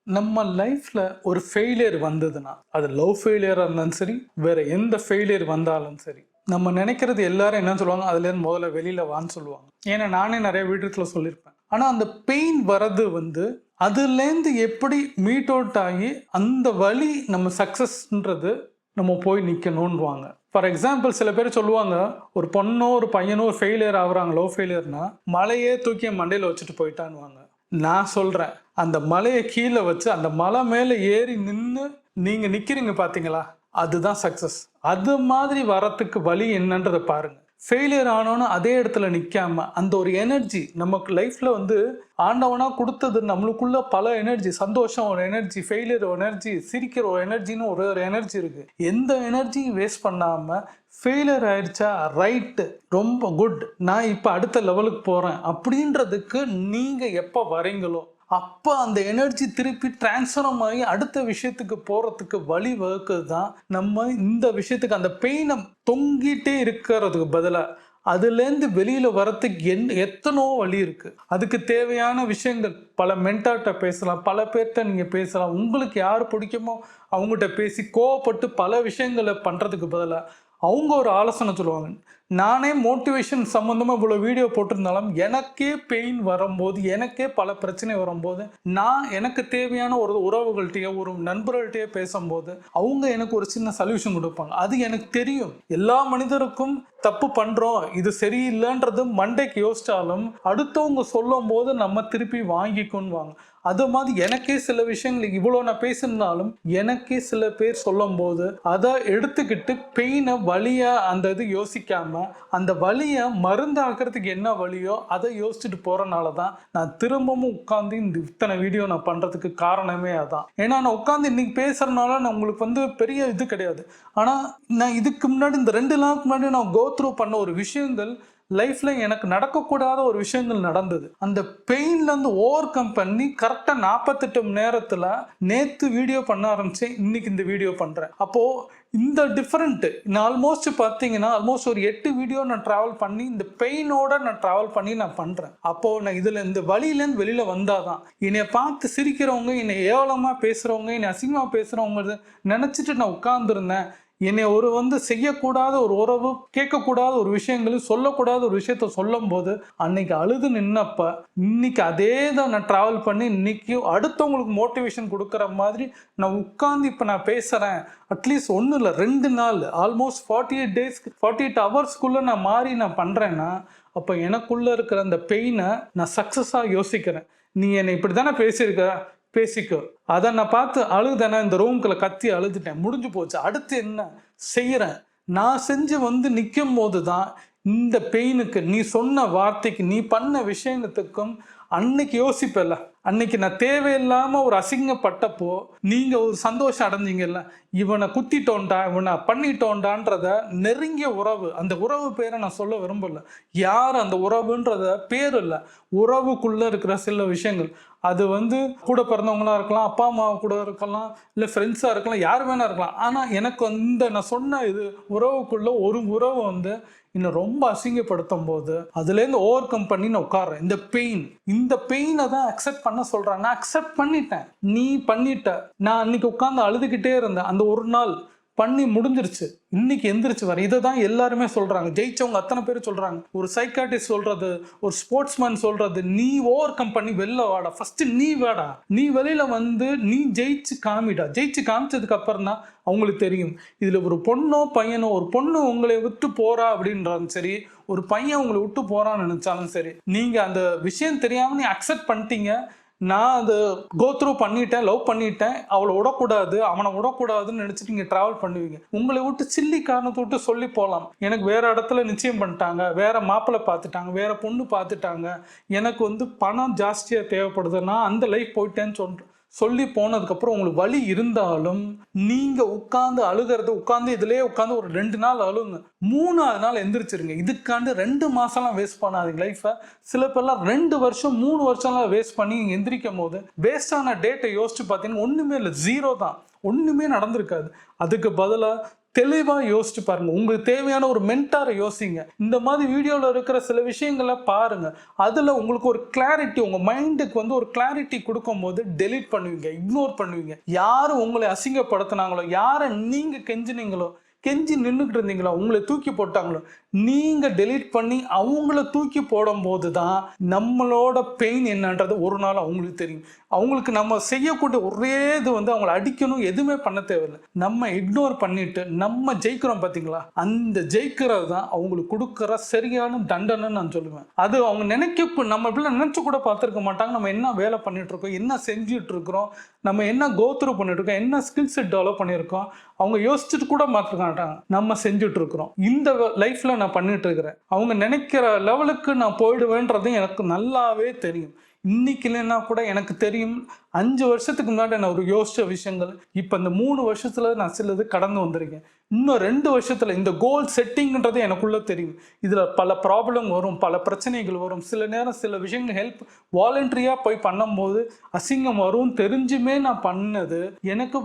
நம்ம லைஃப்ல ஒரு ஃபெயிலியர் வந்ததுன்னா அது லவ் ஃபெயிலியராக இருந்தாலும் சரி, வேற எந்த ஃபெயிலியர் வந்தாலும் சரி, நம்ம நினைக்கிறது எல்லாரும் என்ன சொல்லுவாங்க, அதுலேருந்து முதல்ல வெளியில வான்னு சொல்லுவாங்க. ஏன்னா நானே நிறைய வீட்டுல சொல்லியிருப்பேன். ஆனால் அந்த பெயின் வர்றது அதுலேருந்து எப்படி மீட் அவுட் ஆகி அந்த வழி நம்ம சக்ஸஸ்ன்றது நம்ம போய் நிற்கணும்வாங்க. ஃபார் எக்ஸாம்பிள் சில பேர் சொல்லுவாங்க, ஒரு பொண்ணோ ஒரு பையனோ ஒரு ஃபெயிலியர் ஆகுறாங்க, லவ் ஃபெயிலியர்னா மலையே தூக்கி மண்டையில் வச்சுட்டு போயிட்டான்வாங்க. நான் சொல்கிறேன், அந்த மலையை கீழே வச்சு அந்த மலை மேலே ஏறி நின்று நீங்கள் நிற்கிறீங்க பார்த்தீங்களா, அதுதான் சக்ஸஸ். அது மாதிரி வரத்துக்கு வழி என்னன்றதை பாருங்கள். ஃபெயிலியர் ஆனோன்னு அதே இடத்துல நிற்காம அந்த ஒரு எனர்ஜி நமக்கு லைஃப்பில் ஆண்டவனாக கொடுத்தது. நம்மளுக்குள்ள பல எனர்ஜி, சந்தோஷம் ஒரு எனர்ஜி, ஃபெயிலியர் ஒரு எனர்ஜி, சிரிக்கிற ஒரு எனர்ஜின்னு ஒரு எனர்ஜி இருக்குது. எந்த எனர்ஜியும் வேஸ்ட் பண்ணாமல் ஃபெயிலியர் ஆயிடுச்சா, ரைட்டு, ரொம்ப குட், நான் இப்போ அடுத்த லெவலுக்கு போகிறேன் அப்படின்றதுக்கு நீங்கள் எப்போ வரீங்களோ அப்போ அந்த எனர்ஜி திருப்பி டிரான்ஸ்ஃபார்ம் ஆகி அடுத்த விஷயத்துக்கு போகிறதுக்கு வழி வகுக்கிறது தான். நம்ம இந்த விஷயத்துக்கு அந்த பெயினை தொங்கிட்டே இருக்கிறதுக்கு பதிலாக அதுலேருந்து வெளியில் வரத்துக்கு எத்தனோ வழி இருக்குது. அதுக்கு தேவையான விஷயங்கள் பல மென்டார்கிட்ட பேசலாம், பல பேர்கிட்ட நீங்கள் பேசலாம். உங்களுக்கு யார் பிடிக்குமோ அவங்ககிட்ட பேசி கோவப்பட்டு பல விஷயங்களை பண்ணுறதுக்கு பதிலாக அவங்க ஒரு ஆலோசனை சொல்லுவாங்க. நானே மோட்டிவேஷன் சம்மந்தமாக இவ்வளோ வீடியோ போட்டிருந்தாலும் எனக்கே பெயின் வரும்போது, எனக்கே பல பிரச்சனை வரும்போது, நான் எனக்கு தேவையான ஒரு உறவுகள்கிட்டயோ ஒரு நண்பர்கள்ட்டையோ பேசும்போது அவங்க எனக்கு ஒரு சின்ன சொல்யூஷன் கொடுப்பாங்க. அது எனக்கு தெரியும். எல்லா மனிதருக்கும் தப்பு பண்ணுறோம், இது சரியில்லைன்றது மண்டைக்கு யோசிச்சாலும் அடுத்தவங்க சொல்லும் போது நம்ம திருப்பி வாங்கிக்கொண்டுவாங்க. அது மாதிரி எனக்கே சில விஷயங்கள் இவ்வளோ நான் பேசியிருந்தாலும் எனக்கே சில பேர் சொல்லும் போது அதை எடுத்துக்கிட்டு பெயினை வலியாக அந்த இது யோசிக்காம அந்த வலியை மருந்தாக்குறதுக்கு என்ன வழியோ அதை யோசிச்சுட்டு போகிறனால தான் நான் திரும்பவும் உட்காந்து இந்த இத்தனை வீடியோ நான் பண்ணுறதுக்கு காரணமே அதான். ஏன்னா நான் உட்காந்து இன்னைக்கு பேசுகிறனால நான் உங்களுக்கு பெரிய இது கிடையாது. ஆனால் நான் இதுக்கு முன்னாடி இந்த 2 நாளுக்கு முன்னாடி நான் கோ த்ரூ பண்ண ஒரு விஷயங்கள் லைஃப்பில் எனக்கு நடக்கக்கூடாத ஒரு விஷயங்கள் நடந்தது. அந்த பெயின்லேருந்து ஓவர் கம் பண்ணி கரெக்டாக 48 மணி நேரத்தில் நேற்று வீடியோ பண்ண ஆரம்பித்தேன், இன்னைக்கு இந்த வீடியோ பண்ணுறேன். அப்போது இந்த டிஃப்ரெண்ட்டு நான் ஆல்மோஸ்ட் பார்த்தீங்கன்னா ஒரு 8 வீடியோ நான் ட்ராவல் பண்ணி இந்த பெயினோட நான் ட்ராவல் பண்ணி நான் பண்ணுறேன். அப்போது நான் இதில் இந்த வழியிலேருந்து வெளியில் வந்தால் தான் என்னை பார்த்து சிரிக்கிறவங்க, என்னை ஏவலமாக பேசுகிறவங்க, என்னை அசிங்கமாக பேசுகிறவங்க நினச்சிட்டு நான் உட்கார்ந்துருந்தேன். என்னை செய்யக்கூடாத ஒரு உறவு, கேட்கக்கூடாத ஒரு விஷயங்களும் சொல்லக்கூடாத ஒரு விஷயத்த சொல்லும் போது அன்னைக்கு அழுது நின்னப்ப இன்னைக்கு அதே தான் நான் ட்ராவல் பண்ணி இன்னைக்கு அடுத்தவங்களுக்கு மோட்டிவேஷன் கொடுக்குற மாதிரி நான் உட்காந்து இப்போ நான் பேசுகிறேன். அட்லீஸ்ட் ஒன்றும் இல்லை, 2 நாள், ஆல்மோஸ்ட் 48 டேஸ்க்கு 48 ஹவர்ஸ்க்குள்ளே நான் மாறி நான் பண்ணுறேன்னா அப்போ எனக்குள்ளே இருக்கிற அந்த பெயினை நான் சக்ஸஸாக யோசிக்கிறேன். நீ என்னை இப்படி தானே பேசிக்கோ, அதை நான் பார்த்து அழுதானே, இந்த ரூம்குள்ள கத்தி அழுதுட்டேன், முடிஞ்சு போச்சு, அடுத்து என்ன செய்கிறேன் நான் செஞ்சு நிற்கும் போது தான் இந்த பெயினுக்கு, நீ சொன்ன வார்த்தைக்கு, நீ பண்ண விஷயத்துக்கும் அன்னைக்கு யோசிப்பல. அன்னைக்கு நான் தேவையில்லாமல் ஒரு அசிங்கப்பட்டப்போ நீங்கள் ஒரு சந்தோஷம் அடைஞ்சிங்கல்ல, இவனை குத்திட்டோண்டா, இவனை பண்ணிட்டோண்டான்றத நெருங்கிய உறவு, அந்த உறவு பேரை நான் சொல்ல விரும்பல, யார் அந்த உறவுன்றத பேர் இல்லை, உறவுக்குள்ளே இருக்கிற சில விஷயங்கள். அது கூட பிறந்தவங்களாக இருக்கலாம், அப்பா அம்மா கூட இருக்கலாம், இல்லை ஃப்ரெண்ட்ஸாக இருக்கலாம், யார் வேணா இருக்கலாம். ஆனால் எனக்கு நான் சொன்ன இது உறவுக்குள்ள ஒரு உறவு இன்னும் ரொம்ப அசிங்கப்படுத்தும் போது அதுலேருந்து ஓவர் கம் பண்ணி நான் உட்கார்றேன். இந்த பெயினை தான் அக்செப்ட் பண்ண சொல்கிறேன். நான் அக்செப்ட் பண்ணிட்டேன், நீ பண்ணிட்ட. நான் அன்னைக்கு உட்காந்து அழுதுகிட்டே இருந்தேன், அந்த ஒரு நாள் பண்ணி முடிஞ்சிருச்சு, இன்னைக்கு எந்திரிச்சு வர. இதை தான் எல்லாருமே சொல்றாங்க, ஜெயிச்சவங்க அத்தனை பேர் சொல்றாங்க. ஒரு சைக்காட்டிஸ்ட் சொல்றது, ஒரு ஸ்போர்ட்ஸ்மேன் சொல்றது, நீ ஓவர் கம் பண்ணி வெளில வாடா, ஃபர்ஸ்ட் நீ வாடா, நீ வெளியில நீ ஜெயிச்சு காமிடா. ஜெயிச்சு காமிச்சதுக்கு அப்புறம் தான் அவங்களுக்கு தெரியும். இதுல ஒரு பொண்ணோ பையனோ, ஒரு பொண்ணு உங்களை விட்டு போறா அப்படின்றாலும் சரி, ஒரு பையன் உங்களை விட்டு போறான்னு நினைச்சாலும் சரி, நீங்க அந்த விஷயம் தெரியாம நீ அக்செப்ட் பண்ணிட்டீங்க. நான் அதை கோ த்ரூ பண்ணிட்டேன், லவ் பண்ணிட்டேன், அவளை விடக்கூடாது, அவனை விடக்கூடாதுன்னு நினச்சிட்டு நீங்கள் ட்ராவல் பண்ணுவீங்க. உங்களை விட்டு சில்லி காரணத்தை விட்டு சொல்லி போகலாம், எனக்கு வேறு இடத்துல நிச்சயம் பண்ணிட்டாங்க, வேறு மாப்பிள்ளை பார்த்துட்டாங்க, வேறு பொண்ணு பார்த்துட்டாங்க, எனக்கு பணம் ஜாஸ்தியாக தேவைப்படுது, நான் அந்த லைஃப் போயிட்டேன்னு சொல்லி போனதுக்கப்புறம் உங்களுக்கு வலி இருந்தாலும் நீங்கள் உட்காந்து இதிலே உட்காந்து ஒரு 2 நாள் அழுங்க, 3ஆவது நாள் எந்திரிச்சிருங்க. இதுக்காண்டு 2 மாதம்லாம் வேஸ்ட் பண்ணாதீங்க லைஃப்பை. சில பேர்லாம் 2 வருஷம் 3 வருஷம்லாம் வேஸ்ட் பண்ணி எந்திரிக்கும் போது வேஸ்டான டேட்டை யோசிச்சு பார்த்தீங்கன்னா ஒன்றுமே இல்லை, 0 தான், ஒன்றுமே நடந்திருக்காது. அதுக்கு பதிலாக தெளிவாக யோசிச்சு பாருங்க. உங்களுக்கு தேவையான ஒரு மென்டாரை யோசிங்க. இந்த மாதிரி வீடியோவில் இருக்கிற சில விஷயங்களை பாருங்க. அதில் உங்களுக்கு ஒரு கிளாரிட்டி, உங்கள் மைண்டுக்கு வந்து ஒரு கிளாரிட்டி கொடுக்கும் போது டெலீட் பண்ணுவீங்க, இக்னோர் பண்ணுவீங்க. யார் உங்களை அசிங்கப்படுத்தினாங்களோ, யாரை நீங்கள் கெஞ்சினீங்களோ, கெஞ்சி நின்றுக்கிட்டு இருந்தீங்களோ, உங்களை தூக்கி போட்டாங்களோ, நீங்கள் டெலீட் பண்ணி அவங்கள தூக்கி போடும்போது தான் நம்மளோட பெயின் என்னன்றது ஒரு நாள் அவங்களுக்கு தெரியும். அவங்களுக்கு நம்ம செய்யக்கூடிய ஒரே இது வந்து அவங்கள அடிக்கணும், எதுவுமே பண்ண தேவையில்லை. நம்ம இக்னோர் பண்ணிட்டு நம்ம ஜெயிக்கிறோம் பார்த்தீங்களா, அந்த ஜெயிக்கிறது தான் அவங்களுக்கு கொடுக்குற சரியான தண்டனைன்னு நான் சொல்லுவேன். அது அவங்க நம்ம இப்படி நினைச்சு கூட பார்த்துருக்க மாட்டாங்க. நம்ம என்ன வேலை பண்ணிட்டு இருக்கோம், என்ன செஞ்சுட்டு இருக்கிறோம், நம்ம என்ன கோத்ரூ பண்ணிட்டு இருக்கோம், என்ன ஸ்கில் செட் டெவலப் பண்ணியிருக்கோம், அவங்க யோசிச்சுட்டு கூட மாற்ற மாட்டாங்க. நம்ம செஞ்சுட்டு இருக்கிறோம். இந்த லைஃப்ல நான் பண்ணிட்டு இருக்கிறேன், அவங்க நினைக்கிற லெவலுக்கு நான் போயிடுவேன்றது எனக்கு நல்லாவே தெரியும். இன்னைக்கு இல்லைன்னா கூட எனக்கு தெரியும். 5 வருஷத்துக்கு முன்னாடி நான் ஒரு யோசிச்ச விஷயங்கள் இப்போ இந்த 3 வருஷத்துல நான் சிலது கடந்து வந்திருக்கேன். இன்னும் 2 வருஷத்துல இந்த கோல் செட்டிங்ன்றது எனக்குள்ள தெரியும். இதுல பல ப்ராப்ளம் வரும், பல பிரச்சனைகள் வரும். சில நேரம் சில விஷயங்கள் ஹெல்ப் வாலண்டரியா போய் பண்ணும்போது அசிங்கம் வரும் தெரிஞ்சுமே நான் பண்ணது எனக்கு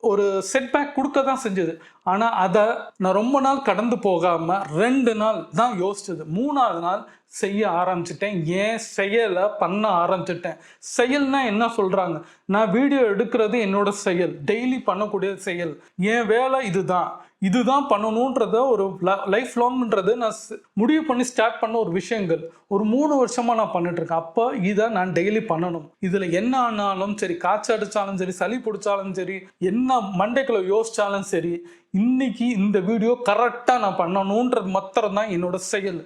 ஒரு செட்பேக் கொடுக்க தான் செஞ்சது. ஆனால் அதை நான் ரொம்ப நாள் கடந்து போகாமல் 2 நாள் தான் யோசிச்சது. 3ஆவது நாள் செய்ய ஆரம்பிச்சிட்டேன். ஏன் செயலை பண்ண ஆரம்பிச்சிட்டேன். செயல்னா என்ன சொல்கிறாங்க, நான் வீடியோ எடுக்கிறது என்னோட செயல், டெய்லி பண்ணக்கூடிய செயல். என் வேலை இதுதான் பண்ணணுன்றத ஒரு லைஃப் லாங்ன்றது நான் முடிவு பண்ணி ஸ்டார்ட் பண்ண ஒரு விஷயங்கள் ஒரு 3 வருஷமாக நான் பண்ணிட்டு இருக்கேன். அப்போ இதை நான் டெய்லி பண்ணணும். இதில் என்ன ஆனாலும் சரி, காய்ச்சல் அடித்தாலும் சரி, சளி பிடிச்சாலும் சரி, என்ன மண்டைக்குள்ள யோசிச்சாலும் சரி, இன்னைக்கு இந்த வீடியோ கரெக்டாக நான் பண்ணணுன்றது மாத்திரம் தான் என்னோட செயல்.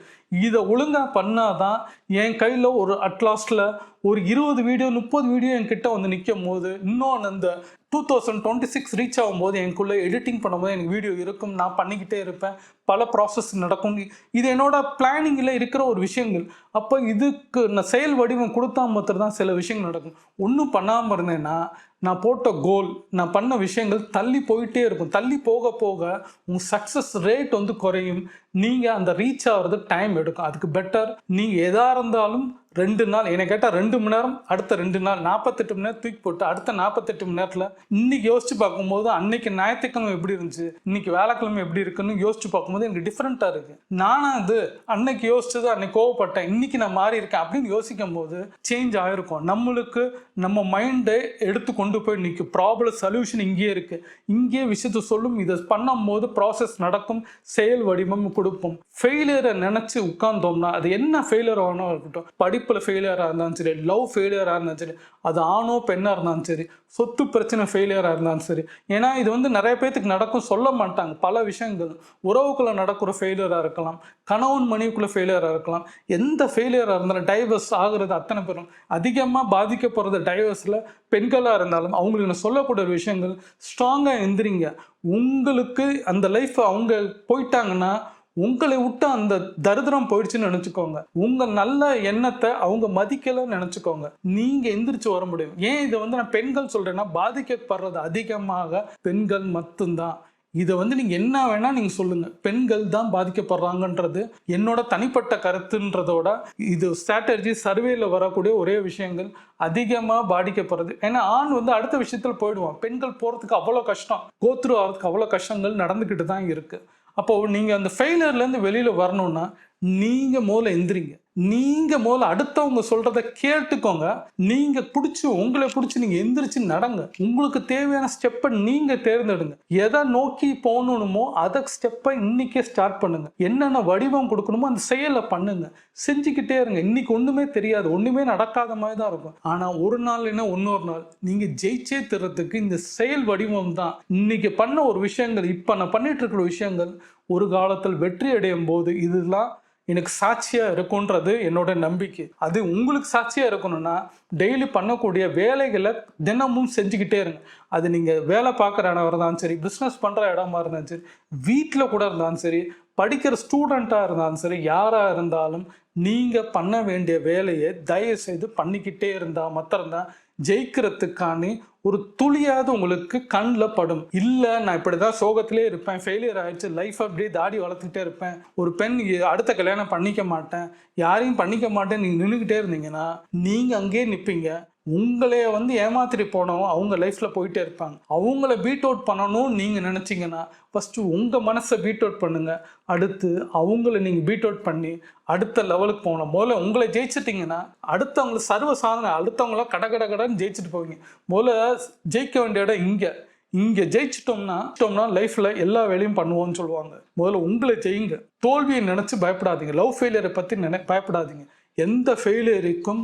இதை ஒழுங்காக பண்ணாதான் என் கையில் ஒரு அட்லாஸ்டில் ஒரு 20 வீடியோ 30 வீடியோ என்கிட்ட வந்து நிற்கும் போது, இன்னொன்று அந்த 2026 ரீச் ஆகும்போது எனக்குள்ளே எடிட்டிங் பண்ணும்போது எனக்கு வீடியோ இருக்கும், நான் பண்ணிக்கிட்டே இருப்பேன், பல ப்ராசஸ் நடக்கும். இது என்னோட பிளானிங்கில் இருக்கிற ஒரு விஷயங்கள். அப்போ இதுக்கு நான் செயல் வடிவம் கொடுத்தா மாத்திரம் தான் சில விஷயங்கள் நடக்கும். ஒன்றும் பண்ணாமல் இருந்தேன்னா நான் போட்ட கோல், நான் பண்ண விஷயங்கள் தள்ளி போயிட்டே இருக்கும். தள்ளி போக போக உங்கள் சக்ஸஸ் ரேட் வந்து குறையும். நீங்கள் அந்த ரீச் ஆகிறது டைம் எடுக்கும். அதுக்கு பெட்டர் நீங்கள் எதாக இருந்தாலும் 2 நாள், என்னை கேட்டால் 2 மணி நேரம், அடுத்த 2 நாள் 48 மணி நேரம் தூக்கி போட்டு அடுத்த 48 மணி நேரத்தில் இன்னைக்கு யோசிச்சு பார்க்கும்போது அன்னைக்கு ஞாயிற்றுக்கிழமை எப்படி இருந்துச்சு, இன்னைக்கு வேலைக்கிழமை எப்படி இருக்குன்னு யோசிச்சு பார்க்கும்போது எனக்கு டிஃப்ரெண்ட்டாக இருக்குது. நானும் அது அன்னைக்கு யோசிச்சது, அன்னைக்கு கோவப்பட்டேன், இன்னைக்கு நான் மாறி இருக்கேன் அப்படின்னு யோசிக்கும் போது சேஞ்ச் ஆகிருக்கும். நம்மளுக்கு நம்ம மைண்டை எடுத்து கொண்டு போய் நிற்கும். ப்ராப்ளம் சொல்யூஷன் இங்கேயே இருக்குது, இங்கேயே விஷயத்தை சொல்லும். இதை பண்ணும் போது ப்ராசஸ் நடக்கும், செயல் வடிவம் கொடுப்போம். ஃபெயிலியரை நினச்சி உட்கார்ந்தோம்னா அது என்ன ஃபெயிலியர் ஆகணும் இருக்கட்டும், படிப்பில் ஃபெயிலியராக இருந்தாலும் சரி, லவ் ஃபெயிலியராக இருந்தாலும் சரி, அது ஆணோ பெண்ணாக இருந்தாலும் சரி, சொத்து பிரச்சனை ஃபெயிலியராக இருந்தாலும் சரி. ஏன்னா இது வந்து நிறைய பேத்துக்கு நடக்கும், சொல்ல மாட்டாங்க. பல விஷயங்கள் உறவுக்குள்ளே நடக்கிற ஃபெயிலியராக இருக்கலாம், கணவன் மனைவிக்குள்ளே ஃபெயிலியராக இருக்கலாம். எந்த ஃபெயிலியராக இருந்தாலும் டைவர்ஸ் ஆகுறது அத்தனை பேரும் அதிகமாக பாதிக்கப்படுறது டைவர்ஸில் பெண்களாக இருந்தாலும் அவங்களுக்கு நான் சொல்லக்கூடிய விஷயங்கள், ஸ்ட்ராங்காக எந்திரிங்க. உங்களுக்கு அந்த லைஃப் அவங்க போயிட்டாங்கன்னா உங்களை விட்டு அந்த தரித்திரம் போயிடுச்சுன்னு நினச்சிக்கோங்க. உங்கள் நல்ல எண்ணத்தை அவங்க மதிக்கலைன்னு நினச்சிக்கோங்க. நீங்கள் எந்திரிச்சு வர முடியும். ஏன் இதை வந்து நான் பெண்கள் சொல்கிறேன்னா, பாதிக்கப்படுறது அதிகமாக பெண்கள் மட்டும்தான். இதை வந்து நீங்கள் என்ன வேணால் நீங்கள் சொல்லுங்கள், பெண்கள் தான் பாதிக்கப்படுறாங்கன்றது என்னோட தனிப்பட்ட கருத்துன்றதோட இது ஸ்ட்ராட்டஜி சர்வேல வரக்கூடிய ஒரே விஷயங்கள். அதிகமாக பாதிக்கப்படுறது ஏன்னா ஆண் வந்து அடுத்த விஷயத்தில் போயிடுவான். பெண்கள் போகிறதுக்கு அவ்வளோ கஷ்டம், கோத்ரூ ஆகிறதுக்கு அவ்வளோ கஷ்டங்கள் நடந்துக்கிட்டு தான் இருக்குது. அப்போது நீங்கள் அந்த ஃபெயிலியர்லேருந்து வெளியில் வரணுன்னா நீங்கள் முதல்ல எந்திரிங்க. நீங்கள் முதல்ல அடுத்தவங்க சொல்கிறத கேட்டுக்கோங்க. நீங்கள் உங்களை பிடிச்சி நீங்கள் எந்திரிச்சு நடங்க. உங்களுக்கு தேவையான ஸ்டெப்பை நீங்கள் தேர்ந்தெடுங்க. எதை நோக்கி போகணுமோ அதை ஸ்டெப்பை இன்னைக்கே ஸ்டார்ட் பண்ணுங்க. என்னென்ன வடிவம் கொடுக்கணுமோ அந்த செயலை பண்ணுங்க. செஞ்சுக்கிட்டே இருங்க. இன்னைக்கு ஒன்றுமே தெரியாது, ஒன்றுமே நடக்காத மாதிரி தான் இருக்கும். ஆனால் ஒரு நாள் இல்லைன்னா இன்னொரு நாள் நீங்கள் ஜெயிச்சே தர்றதுக்கு இந்த செயல் வடிவம் தான். இன்னைக்கு பண்ண ஒரு விஷயங்கள், இப்போ நான் பண்ணிட்டு இருக்கிற விஷயங்கள் ஒரு காலத்தில் வெற்றி அடையும் போது இதெல்லாம் எனக்கு சாட்சியாக இருக்குன்றது என்னோட நம்பிக்கை. அது உங்களுக்கு சாட்சியாக இருக்கணும்னா டெய்லி பண்ணக்கூடிய வேலைகளை தினமும் செஞ்சுக்கிட்டே இருங்க. அது நீங்கள் வேலை பார்க்குற இடம் இருந்தாலும் சரி, பிஸ்னஸ் பண்ணுற இடமா இருந்தாலும் சரி, வீட்டில் கூட இருந்தாலும் சரி, படிக்கிற ஸ்டூடெண்ட்டாக இருந்தாலும் சரி, யாராக இருந்தாலும் நீங்கள் பண்ண வேண்டிய வேலையை தயவு செய்து பண்ணிக்கிட்டே இருந்தால் மாத்திரம்தான் ஜெயிக்கிறதுக்கான ஒரு துளியாவது உங்களுக்கு கண்ணில் படும். இல்லை நான் இப்படி தான் சோகத்திலே இருப்பேன், ஃபெயிலியர் ஆகிடுச்சு, லைஃப் அப்படியே தாடி வளர்த்துக்கிட்டே இருப்பேன், ஒரு பெண் அடுத்த கல்யாணம் பண்ணிக்க மாட்டேன், யாரையும் பண்ணிக்க மாட்டேன் நீங்கள் நின்றுக்கிட்டே இருந்தீங்கன்னா நீங்கள் அங்கேயே நிற்பீங்க. உங்களே வந்து ஏமாத்திட்டு போனவங்க அவங்க லைஃப்பில் போயிட்டே இருப்பாங்க. அவங்கள பீட் அவுட் பண்ணணும்னு நீங்கள் நினச்சிங்கன்னா ஃபஸ்ட்டு உங்கள் மனசை பீட் அவுட் பண்ணுங்கள். அடுத்து அவங்கள நீங்கள் பீட் அவுட் பண்ணி அடுத்த லெவலுக்கு போகணும். முதல்ல உங்களை ஜெயிச்சிட்டிங்கன்னா அடுத்தவங்களை சர்வ சாதனை அடுத்தவங்களாம் கடன்னு ஜெயிச்சுட்டு போவீங்க. முதல்ல ஜெயிக்க வேண்டிய இடம் இங்கே ஜெயிச்சிட்டோம்னா லைஃப்பில் எல்லா வேலையும் பண்ணுவோம்னு சொல்லுவாங்க. முதல்ல உங்களை ஜெயிங்க. தோல்வியை நினச்சி பயப்படாதீங்க. லவ் ஃபெயிலியரை பற்றி பயப்படாதீங்க. எந்த ஃபெயிலியருக்கும்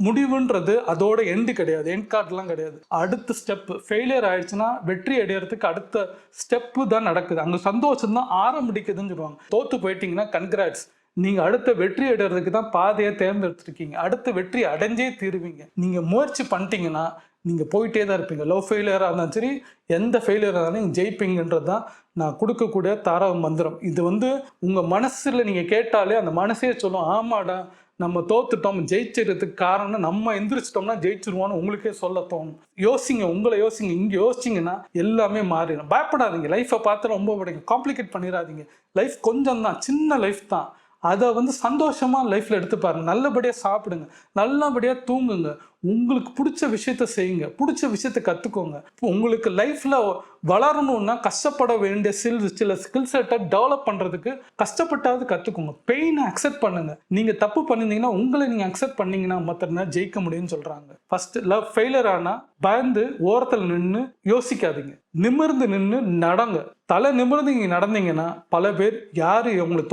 முடிவுன்றது அதோட எண்டு கிடையாது, எண்ட் கார்டெலாம் கிடையாது. அடுத்த ஸ்டெப்பு ஃபெயிலியர் ஆயிடுச்சுன்னா வெற்றி அடையிறதுக்கு அடுத்த ஸ்டெப்பு தான் நடக்குது. அங்கே சந்தோஷம் தான் ஆரம்பிக்குதுன்னு சொல்லுவாங்க. தோற்று போயிட்டீங்கன்னா கன்கிராட்ஸ், நீங்கள் அடுத்த வெற்றி அடைகிறதுக்கு தான் பாதையை தேர்ந்தெடுத்துருக்கீங்க. அடுத்த வெற்றி அடைஞ்சே தீருவீங்க. நீங்கள் முயற்சி பண்ணிட்டீங்கன்னா நீங்கள் போயிட்டே தான் இருப்பீங்க. லவ் ஃபெயிலியராக இருந்தாலும் சரி, எந்த ஃபெயிலியராக இருந்தாலும் நீங்கள் ஜெயிப்பீங்கன்றது தான் நான் கொடுக்கக்கூடிய தாரக மந்திரம். இது வந்து உங்கள் மனசில் நீங்கள் கேட்டாலே அந்த மனசே சொல்லும், ஆமாடா நம்ம தோத்துட்டோம், ஜெயிச்சிடறதுக்கு காரணம் நம்ம எந்திரிச்சிட்டோம்னா ஜெயிச்சிருவோன்னு உங்களுக்கே சொல்ல தோணும். யோசிங்க, உங்களை யோசிங்க. இங்கே யோசிச்சிங்கன்னா எல்லாமே மாறிடும். பயப்படாதீங்க. லைஃப்பை பார்த்து ரொம்ப காம்ப்ளிகேட் பண்ணிடாதீங்க. லைஃப் கொஞ்சம் தான், சின்ன லைஃப் தான். அதை வந்து சந்தோஷமாக லைஃப்பில் எடுத்து பாருங்கள். நல்லபடியாக சாப்பிடுங்க, நல்லபடியாக தூங்குங்க, உங்களுக்கு பிடிச்ச விஷயத்த செய்யுங்க, பிடிச்ச விஷயத்த கற்றுக்கோங்க. உங்களுக்கு லைஃப்பில் வளரணுன்னா கஷ்டப்பட வேண்டிய சில ஸ்கில் செட்டை டெவலப் பண்ணுறதுக்கு கஷ்டப்பட்டாவது கற்றுக்கோங்க. பெயினை அக்செப்ட் பண்ணுங்கள். நீங்கள் தப்பு பண்ணியிருந்தீங்கன்னா உங்களை நீங்கள் அக்செப்ட் பண்ணிங்கன்னா மாத்திரம்தான் ஜெயிக்க முடியும்னு சொல்கிறாங்க. ஃபஸ்ட்டு லவ் ஃபெயிலியர் ஆனால் பயந்து ஓரத்தில் நின்று யோசிக்காதீங்க. நிமிர்ந்து நின்று நடங்க. தலை நிமிர்ந்து இங்கே நடந்தீங்கன்னா பல பேர் யார் உங்களை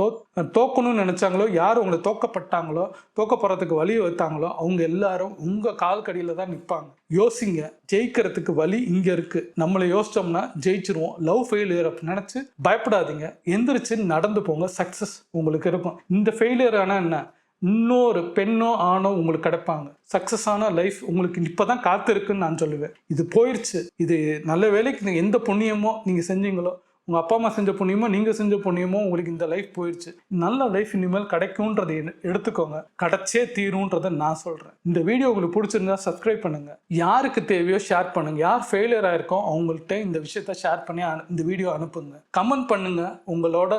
தோக்கணும்னு நினச்சாங்களோ, யார் உங்களை தோக்கப்பட்டாங்களோ, தோக்கப்படுறதுக்கு வழி வைத்தாங்களோ அவங்க எல்லாரும் உங்கள் கால் கடியில் தான் நிற்பாங்க. யோசிங்க. ஜெயிக்கிறதுக்கு வழி இங்கே இருக்குது. நம்மளை யோசிச்சோம்னா ஜெயிச்சிருவோம். லவ் ஃபெயிலியர் நினச்சி பயப்படாதீங்க. எந்திரிச்சு நடந்து போங்க. சக்ஸஸ் உங்களுக்கு இருக்கும். இந்த ஃபெயிலியர் ஆனால் என்ன, இன்னொரு பெண்ணோ ஆணோ உங்களுக்கு கிடைப்பாங்க. சக்ஸஸான லைஃப் உங்களுக்கு இப்போ தான் காத்திருக்குன்னு நான் சொல்லுவேன். இது போயிடுச்சு. இது நல்ல வேலைக்கு எந்த புண்ணியமோ நீங்கள் செஞ்சீங்களோ, உங்கள் அப்பா அம்மா செஞ்ச புண்ணியமோ நீங்கள் செஞ்ச புண்ணியமோ உங்களுக்கு இந்த லைஃப் போயிடுச்சு. நல்ல லைஃப் இனிமேல் கிடைக்கும்ன்றதை எடுத்துக்கோங்க. கிடைச்சே தீரும்ன்றதை நான் சொல்கிறேன். இந்த வீடியோ உங்களுக்கு பிடிச்சிருந்தா சப்ஸ்கிரைப் பண்ணுங்கள். யாருக்கு தேவையோ ஷேர் பண்ணுங்கள். யார் ஃபெயிலியர் ஆகிருக்கோ அவங்கள்ட்ட இந்த விஷயத்த ஷேர் பண்ணி இந்த வீடியோ அனுப்புங்க. கமெண்ட் பண்ணுங்கள். உங்களோட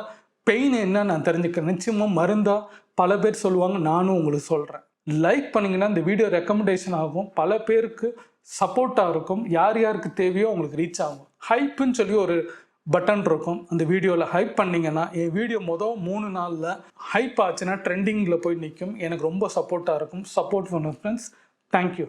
பெயின் என்ன நான் தெரிஞ்சுக்கிறேன். நிச்சயமாக மருந்தா பல பேர் சொல்லுவாங்க, நானும் உங்களுக்கு சொல்கிறேன். லைக் பண்ணிங்கன்னா இந்த வீடியோ ரெக்கமெண்டேஷன் ஆகும், பல பேருக்கு சப்போர்ட்டாக இருக்கும். யார் யாருக்கு தேவையோ அவங்களுக்கு ரீச் ஆகும். ஹைப்புன்னு சொல்லி ஒரு பட்டன் இருக்கும். அந்த வீடியோவில் ஹைப் பண்ணிங்கன்னா என் வீடியோ 3 நாளில் ஹைப் ஆச்சுன்னா ட்ரெண்டிங்கில் போய் நிற்கும். எனக்கு ரொம்ப சப்போர்ட்டாக இருக்கும். சப்போர்ட் பண்ணுங்க ஃப்ரெண்ட்ஸ். தேங்க்யூ.